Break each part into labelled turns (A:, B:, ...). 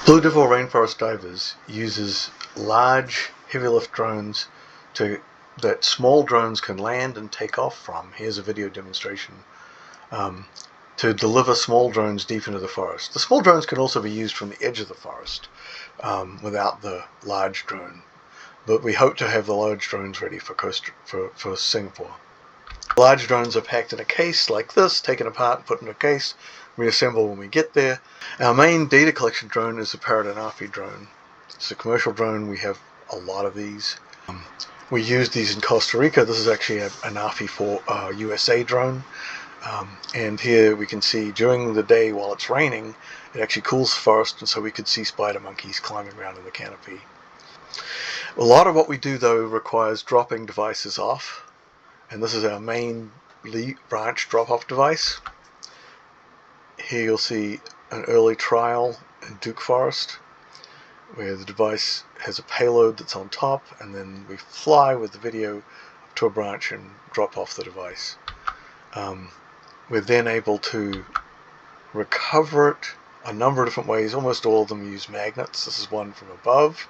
A: Blue Devil Rainforest Divers uses large heavy lift drones that small drones can land and take off from. Here's a video demonstration to deliver small drones deep into the forest. The small drones can also be used from the edge of the forest without the large drone, but we hope to have the large drones ready for Singapore. Large drones are packed in a case like this, taken apart and put in a case, reassemble when we get there. Our main data collection drone is the Parrot drone. It's a commercial drone. We have a lot of these. We use these in Costa Rica. This is actually an ANAFI for USA drone. And here we can see during the day while it's raining, it actually cools the forest, and so we could see spider monkeys climbing around in the canopy. A lot of what we do though requires dropping devices off. And this is our main branch drop-off device. Here you'll see an early trial in Duke Forest, where the device has a payload that's on top, and then we fly with the video up to a branch and drop off the device. We're then able to recover it a number of different ways. Almost all of them use magnets. This is one from above.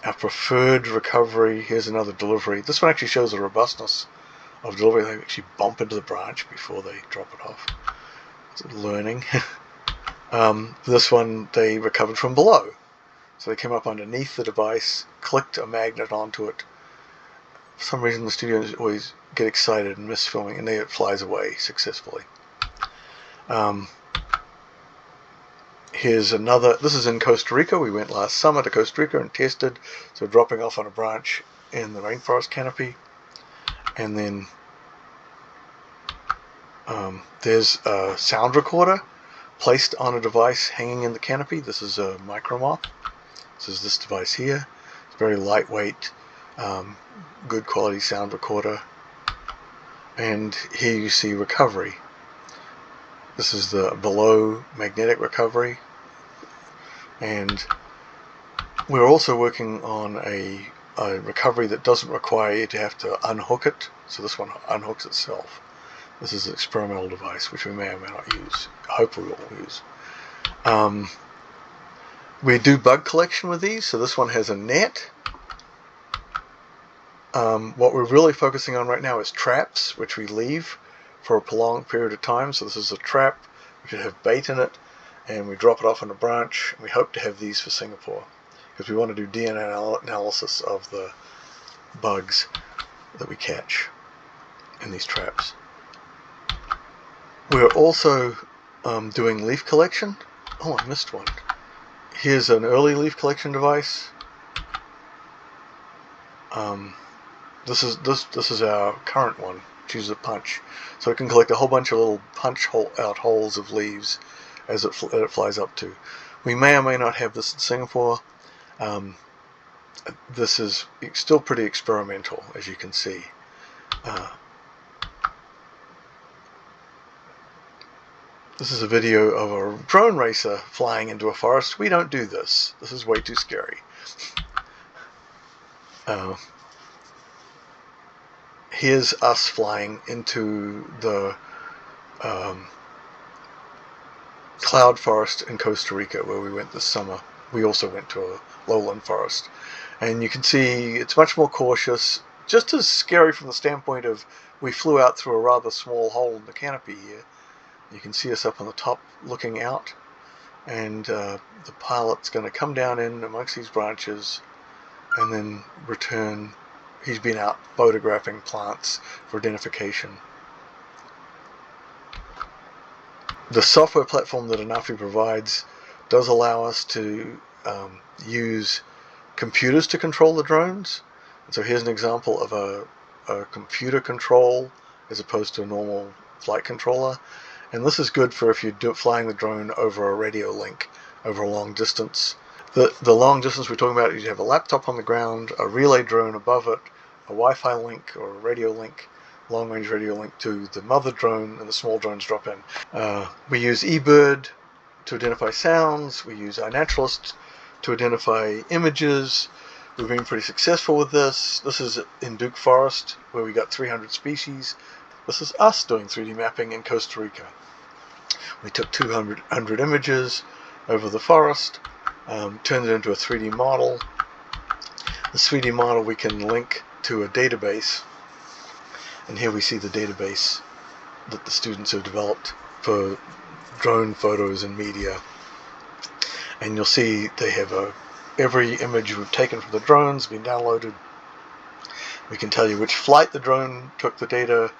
A: Our preferred recovery, here's another delivery. This one actually shows the robustness of delivery. They actually bump into the branch before they drop it off. It's learning. This one they recovered from below. So they came up underneath the device, clicked a magnet onto it. For some reason the studios always get excited and miss filming, and then it flies away successfully. Here's another. This is in Costa Rica. We went last summer to Costa Rica and tested. So dropping off on a branch in the rainforest canopy. And then there's a sound recorder placed on a device hanging in the canopy. This is a Micromoth. This is this device here. It's very lightweight, good quality sound recorder. And here you see recovery. This is the below magnetic recovery. And we're also working on a recovery that doesn't require you to have to unhook it. So this one unhooks itself. This is an experimental device which we may or may not use. I hope we will use. We do bug collection with these. So this one has a net. What we're really focusing on right now is traps, which we leave for a prolonged period of time. So this is a trap which should have bait in it, and we drop it off on a branch. We hope to have these for Singapore because we want to do DNA analysis of the bugs that we catch in these traps. We're also doing leaf collection. Oh, I missed one. Here's an early leaf collection device. This is our current one. Choose a punch, so it can collect a whole bunch of little punch-out holes of leaves as it flies up to. We may or may not have this in Singapore. This is still pretty experimental, as you can see. This is a video of a drone racer flying into a forest. We don't do this. This is way too scary. Here's us flying into the cloud forest in Costa Rica where we went this summer. We also went to a lowland forest. And you can see it's much more cautious, just as scary from the standpoint of we flew out through a rather small hole in the canopy here. You can see us up on the top looking out, and the pilot's going to come down in amongst these branches and then return. He's been out photographing plants for identification. The software platform that ANAFI provides does allow us to use computers to control the drones. And so here's an example of a computer control as opposed to a normal flight controller. And this is good for if you're flying the drone over a radio link over a long distance. The long distance we're talking about is you have a laptop on the ground, a relay drone above it, a Wi-Fi link or a radio link, long-range radio link to the mother drone, and the small drones drop in. We use eBird to identify sounds. We use iNaturalist to identify images. We've been pretty successful with this. This is in Duke Forest where we got 300 species. This is us doing 3D mapping in Costa Rica. We took 200 images over the forest, turned it into a 3D model. This 3D model we can link to a database, and here we see the database that the students have developed for drone photos and media. And you'll see they have every image we've taken from the drones been downloaded. We can tell you which flight the drone took the data,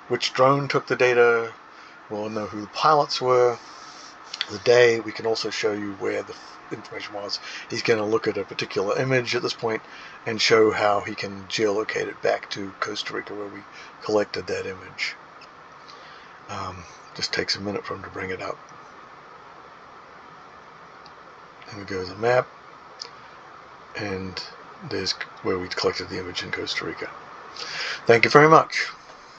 A: which drone took the data. We'll know who the pilots were, the day. We can also show you where the information was. He's going to look at a particular image at this point and show how he can geolocate it back to Costa Rica where we collected that image. Just takes a minute for him to bring it up. And we go to the map, and there's where we collected the image in Costa Rica. Thank you very much.